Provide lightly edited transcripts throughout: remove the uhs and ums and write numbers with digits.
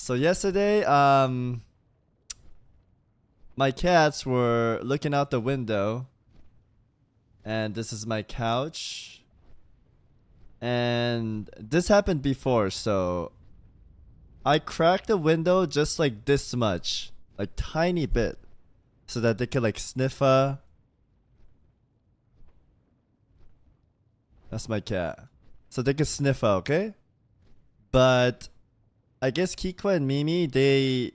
So yesterday, my cats were looking out the window, and this is my couch. And this happened before, so I cracked the window just like this much, like tiny bit, so that they could like sniff. That's my cat, so they could sniff. Okay, but I guess Kiko and Mimi, they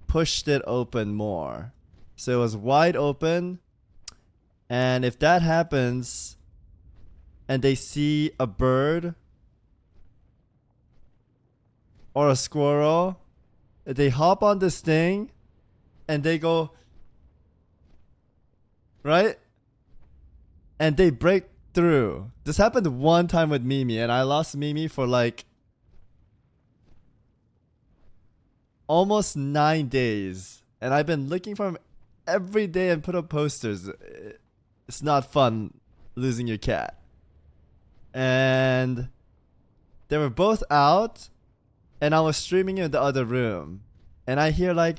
pushed it open more. So it was wide open. And if that happens and they see a bird or a squirrel, they hop on this thing and they go, right? And they break through. This happened one time with Mimi, and I lost Mimi for like almost 9 days, and I've been looking for him every day and put up posters. It's not fun losing your cat. And they were both out, and I was streaming in the other room, and I hear like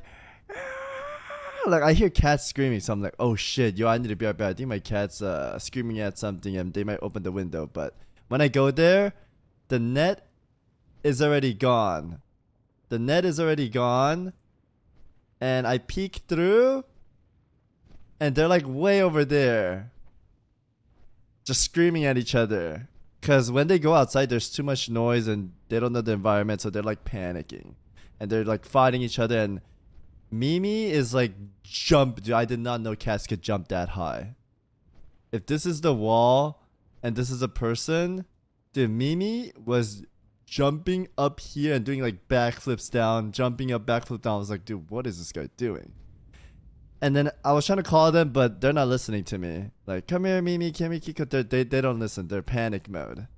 I hear cats screaming. So I'm like, oh shit, yo, I need to be right back. I think my cat's screaming at something, and they might open the window. But when I go there, the net is already gone. The net is already gone, and I peek through, and they're like way over there, just screaming at each other. Cause when they go outside, there's too much noise and they don't know the environment, so they're like panicking, and they're like fighting each other. And Mimi is like jump. Dude, I did not know cats could jump that high. If this is the wall, and this is a person, dude, Mimi was jumping up here and doing like backflips down, jumping up, backflip down. I was like, dude, what is this guy doing? And then I was trying to call them, but they're not listening to me. Like, come here, Mimi, come here, Kiko. They don't listen. They're panic mode.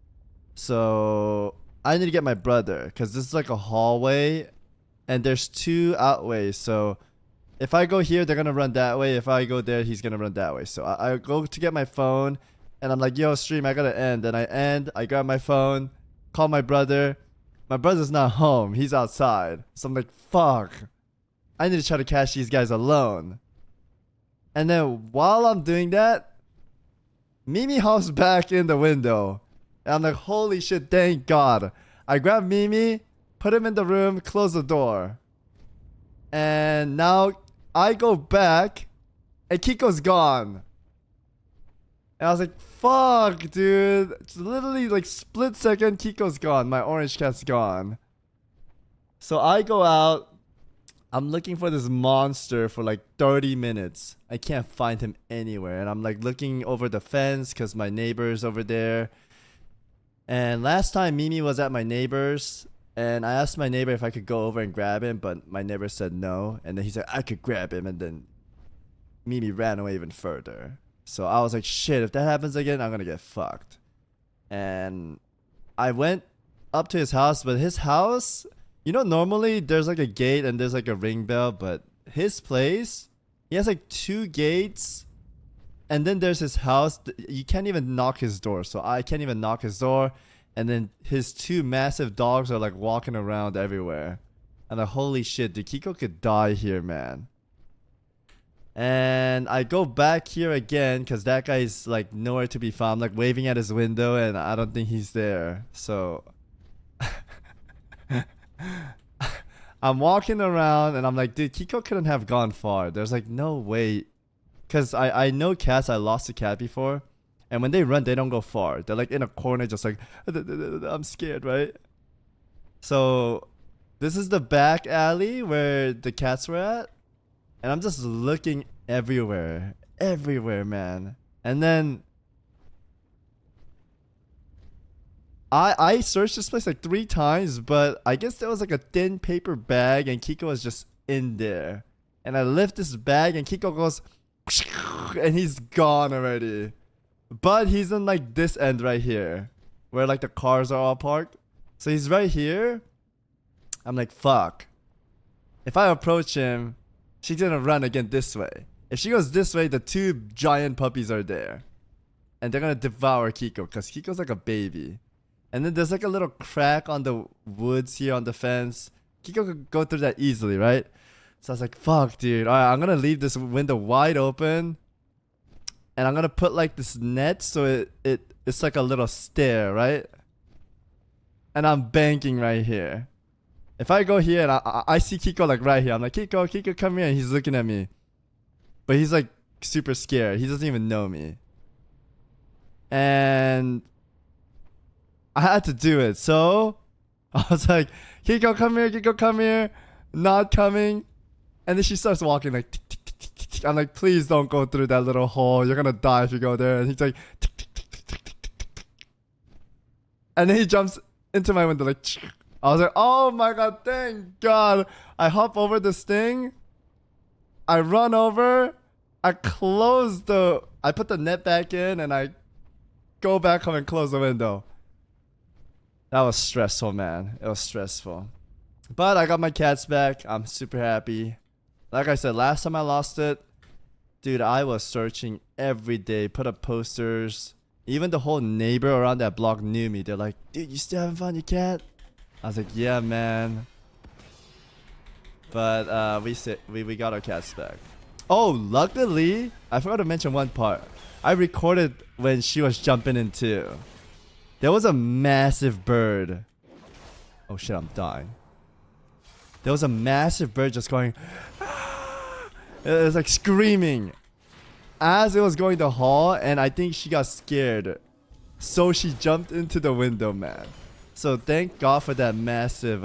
So I need to get my brother, because this is like a hallway, and there's 2 outways. So if I go here, they're gonna run that way. If I go there, he's gonna run that way. So I go to get my phone, and I'm like, yo, stream, I gotta end. And I grab my phone, call my brother. My brother's not home. He's outside. So I'm like, fuck. I need to try to catch these guys alone. And then while I'm doing that, Mimi hops back in the window. And I'm like, holy shit, thank God. I grab Mimi, put him in the room, close the door. And now I go back, and Kiko's gone. And I was like, fuck, dude. It's literally like split second, Kiko's gone. My orange cat's gone. So I go out. I'm looking for this monster for like 30 minutes. I can't find him anywhere. And I'm like looking over the fence because my neighbor's over there. And last time Mimi was at my neighbor's, and I asked my neighbor if I could go over and grab him, but my neighbor said no. And then he said I could grab him, and then Mimi ran away even further. So I was like, shit, if that happens again, I'm gonna get fucked. And I went up to his house, but his house, you know, normally there's like a gate and there's like a ring bell, but his place, he has like 2 gates, and then there's his house. You can't even knock his door, so I can't even knock his door. And then his 2 massive dogs are like walking around everywhere. And like, holy shit, dude, Kiko could die here, man. And I go back here again because that guy's like nowhere to be found. I'm like waving at his window, and I don't think he's there. So I'm walking around, and I'm like, dude, Kiko couldn't have gone far. There's like no way. Because I know cats. I lost a cat before. And when they run, they don't go far. They're like in a corner just like, I'm scared, right? So this is the back alley where the cats were at. And I'm just looking everywhere. Everywhere, man. And then I searched this place like 3 times, but I guess there was like a thin paper bag and Kiko was just in there. And I lift this bag and Kiko goes, and he's gone already. But he's in like this end right here, where like the cars are all parked. So he's right here. I'm like, fuck. If I approach him, she's gonna run again this way. If she goes this way, the 2 giant puppies are there. And they're gonna devour Kiko, because Kiko's like a baby. And then there's like a little crack on the woods here on the fence. Kiko could go through that easily, right? So I was like, fuck, dude. All right, I'm gonna leave this window wide open, and I'm gonna put like this net so it's like a little stair, right? And I'm banking right here. If I go here and I see Kiko like right here, I'm like, Kiko, come here. And he's looking at me, but he's like super scared. He doesn't even know me, and I had to do it. So I was like, Kiko, come here. Not coming. And then she starts walking like, tick, tick, tick, tick, tick, tick. I'm like, please don't go through that little hole. You're gonna die if you go there. And he's like, tick, tick, tick, tick, tick, tick, tick, tick. And then he jumps into my window like, I was like, oh my god, thank god. I hop over this thing. I run over. I put the net back in and I go back home and close the window. That was stressful, man. It was stressful. But I got my cats back. I'm super happy. Like I said, last time I lost it, dude, I was searching every day, put up posters. Even the whole neighbor around that block knew me. They're like, dude, you still haven't found your cat? I was like, yeah, man. But we got our cats back. Oh, luckily, I forgot to mention one part. I recorded when she was jumping in too. There was a massive bird. Oh shit, I'm dying. There was a massive bird just going. It was like screaming as it was going to hall, and I think she got scared, so she jumped into the window, man. So thank God for that massive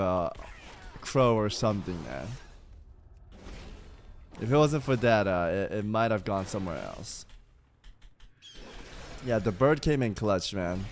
crow or something, man. If it wasn't for that, it might have gone somewhere else. Yeah, the bird came in clutch, man.